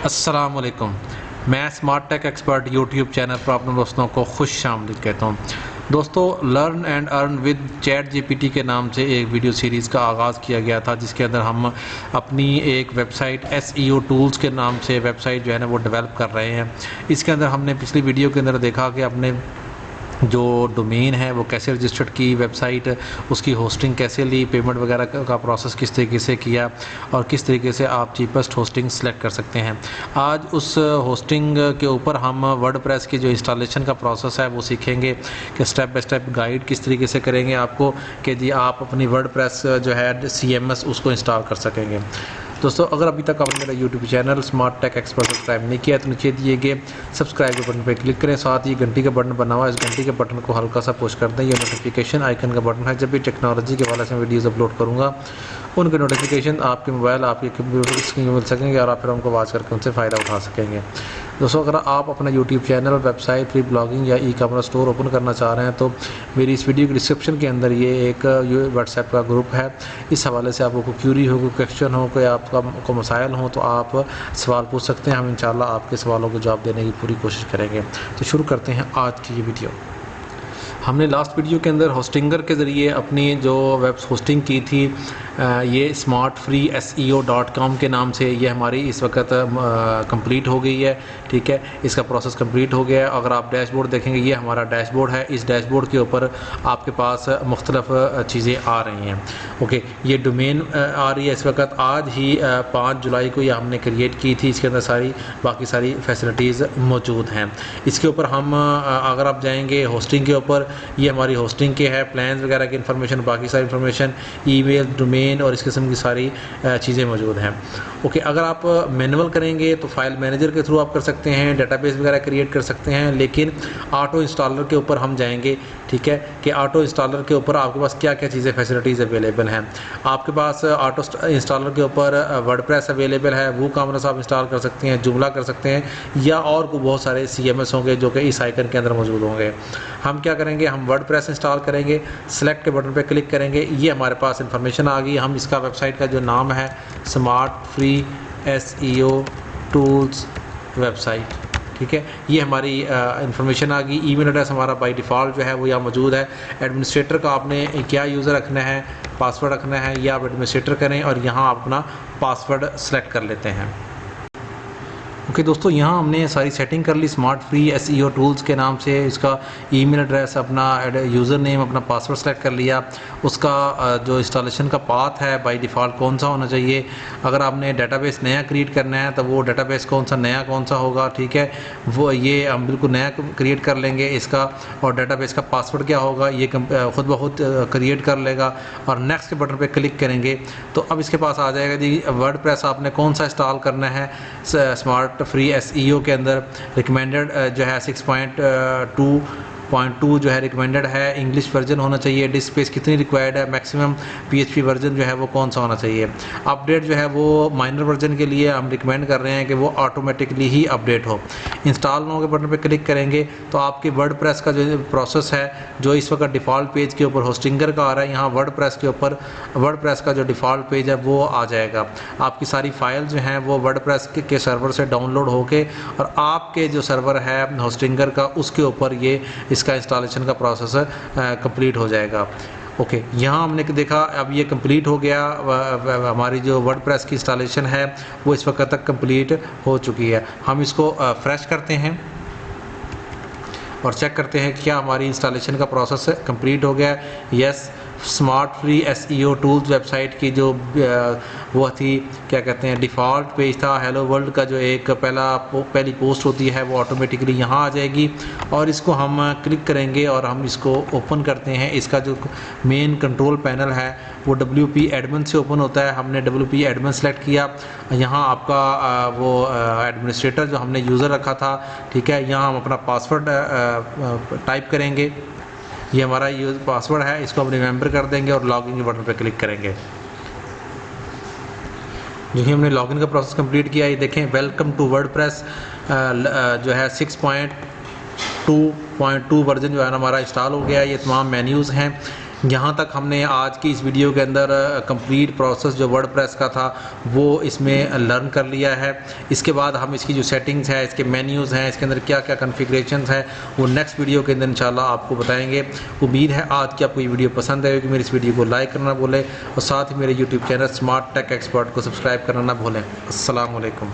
अस्सलाम वालेकुम। मैं smart tech expert YouTube channel पर अपने दोस्तों को खुश आमदीद कहता हूँ। दोस्तों, learn and earn with ChatGPT के नाम से एक वीडियो सीरीज़ का आगाज़ किया गया था, जिसके अंदर हम अपनी एक वेबसाइट एसईओ टूल्स के नाम से वेबसाइट जो है ना वो डेवलप कर रहे हैं। इसके अंदर हमने पिछली वीडियो के अंदर देखा कि अपने जो डोमेन है वो कैसे रजिस्टर्ड की, वेबसाइट उसकी होस्टिंग कैसे ली, पेमेंट वगैरह का प्रोसेस किस तरीके से किया और किस तरीके से आप चीपेस्ट होस्टिंग सेलेक्ट कर सकते हैं। आज उस होस्टिंग के ऊपर हम वर्डप्रेस की जो इंस्टॉलेशन का प्रोसेस है वो सीखेंगे कि स्टेप बाय स्टेप गाइड किस तरीके से करेंगे आपको कि जी आप अपनी वर्डप्रेस जो है CMS उसको इंस्टॉल कर सकेंगे। दोस्तों, अगर अभी तक आपने मेरा YouTube channel smart tech expert subscribe नहीं किया तो नीचे दिए गए सब्सक्राइब के बटन पर क्लिक करें। साथ ही घंटी का बटन बना हुआ है, इस घंटी के बटन को हल्का सा पुश कर दें। ये नोटिफिकेशन आइकन का बटन है। जब भी टेक्नोलॉजी के हवाले से वीडियोज़ अपलोड करूँगा उनके नोटिफिकेशन आपके मोबाइल, आपके कंप्यूटर स्क्रीन में मिल सकेंगे और आप फिर उनको वॉच करके उनसे फ़ायदा उठा सकेंगे। दोस्तों, अगर आप अपना YouTube channel, website, free blogging या ई-कॉमर्स स्टोर ओपन करना चाह रहे हैं तो मेरी इस वीडियो के डिस्क्रिप्शन के अंदर ये एक व्हाट्सएप का ग्रुप है। इस हवाले से आपको कोई क्यूरी हो, कोई क्वेश्चन हो, कोई आपका को मसाइल हो तो आप सवाल पूछ सकते हैं। हम इंशाल्लाह आपके सवालों को जवाब देने की पूरी कोशिश करेंगे। तो शुरू करते हैं आज की ये वीडियो। हमने लास्ट वीडियो के अंदर होस्टिंगर के ज़रिए अपनी जो वेब होस्टिंग की थी, ये smartfreeseo.com के नाम से ये हमारी इस वक्त कंप्लीट हो गई है। ठीक है, इसका प्रोसेस कंप्लीट हो गया है। अगर आप डैशबोर्ड देखेंगे, ये हमारा डैशबोर्ड है। इस डैशबोर्ड के ऊपर आपके पास मुख्तलिफ चीज़ें आ रही हैं। ओके, ये डोमेन आ रही है इस वक्त। आज ही 5 जुलाई को ये हमने क्रिएट की थी। इसके अंदर बाकी सारी फैसिलिटीज़ मौजूद हैं। इसके ऊपर हम अगर आप जाएंगे होस्टिंग के ऊपर, ये हमारी होस्टिंग के है, प्लान्स वगैरह की इन्फॉर्मेशन, बाकी सारी इन्फॉर्मेशन, ईमेल, डोमेन और इस किस्म की सारी चीज़ें मौजूद हैं। ओके, अगर आप मैनुअल करेंगे तो फाइल मैनेजर के थ्रू आप कर सकते हैं, डेटाबेस वगैरह क्रिएट कर सकते हैं। लेकिन ऑटो इंस्टॉलर के ऊपर हम जाएंगे। ठीक है, कि ऑटो इंस्टॉलर के ऊपर आपके पास क्या क्या चीज़ें फैसिलिटीज़ अवेलेबल हैं। आपके पास ऑटो इंस्टॉलर के ऊपर वर्डप्रेस अवेलेबल है, वूकॉमर्स आप इंस्टॉल कर सकते हैं, जुमला कर सकते हैं, या और को बहुत सारे CMS होंगे जो कि इस आइकन के अंदर मौजूद होंगे। हम क्या करेंगे, हम वर्डप्रेस इंस्टॉल करेंगे, सेलेक्ट के बटन पे क्लिक करेंगे। ये हमारे पास इंफॉर्मेशन आ गई। हम इसका वेबसाइट का जो नाम है smart free SEO tools website, ठीक है, ये हमारी इंफॉर्मेशन आ गई। ईमेल एड्रेस हमारा बाय डिफ़ॉल्ट जो है वो यहाँ मौजूद है। एडमिनिस्ट्रेटर का आपने क्या यूज़र रखना है, पासवर्ड रखना है, या आप एडमिनिस्ट्रेटर करें और यहाँ आप अपना पासवर्ड सेलेक्ट कर लेते हैं। ओके दोस्तों, यहाँ हमने सारी सेटिंग कर ली स्मार्ट फ्री SEO टूल्स के नाम से। इसका ईमेल एड्रेस, अपना यूज़र नेम, अपना पासवर्ड सेलेक्ट कर लिया। उसका जो इंस्टॉलेशन का पाथ है बाय डिफ़ॉल्ट कौन सा होना चाहिए। अगर आपने डेटाबेस नया क्रिएट करना है तो वो डेटाबेस कौन सा होगा। ठीक है, वो ये हम बिल्कुल नया क्रिएट कर लेंगे इसका। और डेटाबेस का पासवर्ड क्या होगा ये खुद ब खुद क्रिएट कर लेगा। और नेक्स्ट के बटन पर क्लिक करेंगे तो अब इसके पास आ जाएगा जी वर्डप्रेस आपने कौन सा इंस्टॉल करना है। स्मार्ट फ्री SEO के अंदर रिकमेंडेड जो है 6.2.2 जो है रिकमेंडेड है। इंग्लिश वर्जन होना चाहिए। डिस्क स्पेस कितनी रिक्वायर्ड है, मैक्सिमम PHP वर्जन जो है वो कौन सा होना चाहिए। अपडेट जो है वो माइनर वर्जन के लिए हम रिकमेंड कर रहे हैं कि वो ऑटोमेटिकली ही अपडेट हो। इंस्टॉल नाउ के बटन पे क्लिक करेंगे तो आपके वर्डप्रेस का जो प्रोसेस है, जो इस वक्त डिफ़ॉल्ट पेज के ऊपर होस्टिंगर का आ रहा है, यहाँ वर्डप्रेस के ऊपर वर्डप्रेस का जो डिफ़ॉल्ट पेज है वो आ जाएगा। आपकी सारी फाइल जो हैं वो वर्डप्रेस के सर्वर से डाउनलोड होके और आपके जो सर्वर है होस्टिंगर का उसके ऊपर ये इसका इंस्टॉलेशन का प्रोसेस कंप्लीट हो जाएगा। ओके, यहाँ हमने देखा अब ये कंप्लीट हो गया। हमारी जो वर्डप्रेस की इंस्टॉलेशन है वो इस वक्त तक कंप्लीट हो चुकी है। हम इसको फ्रेश करते हैं और चेक करते हैं कि क्या हमारी इंस्टॉलेशन का प्रोसेस कंप्लीट हो गया। Yes, smart free SEO tools website की जो वो थी, क्या कहते हैं, डिफ़ॉल्ट पेज था हेलो वर्ल्ड का, जो एक पहली पोस्ट होती है वो ऑटोमेटिकली यहाँ आ जाएगी। और इसको हम क्लिक करेंगे और हम इसको ओपन करते हैं। इसका जो मेन कंट्रोल पैनल है वो WP एडमिन से ओपन होता है। हमने WP एडमिन सेलेक्ट किया। यहाँ आपका वो एडमिनिस्ट्रेटर जो हमने यूज़र रखा था, ठीक है, यहाँ हम अपना पासवर्ड टाइप करेंगे। ये हमारा पासवर्ड है, इसको हम रिमेंबर कर देंगे और लॉगिन के बटन पर क्लिक करेंगे। जो ही हमने लॉगिन का प्रोसेस कंप्लीट किया, ये देखें वेलकम टू वर्डप्रेस जो है 6.2.2 वर्जन जो है ना हमारा इंस्टॉल हो गया। ये तमाम मेन्यूज़ हैं। यहाँ तक हमने आज की इस वीडियो के अंदर कंप्लीट प्रोसेस जो वर्डप्रेस का था वो इसमें लर्न कर लिया है। इसके बाद हम इसकी जो सेटिंग्स है, इसके मेन्यूज़ हैं, इसके अंदर क्या क्या कॉन्फ़िगरेशंस है, वो नेक्स्ट वीडियो के अंदर इंशाल्लाह आपको बताएंगे। उम्मीद है आज की आपको ये वीडियो पसंद आएगी। मेरी इस वीडियो को लाइक करना भूलें और साथ ही मेरे YouTube channel smart tech expert को सब्सक्राइब करना ना भूलें। अस्सलाम वालेकुम।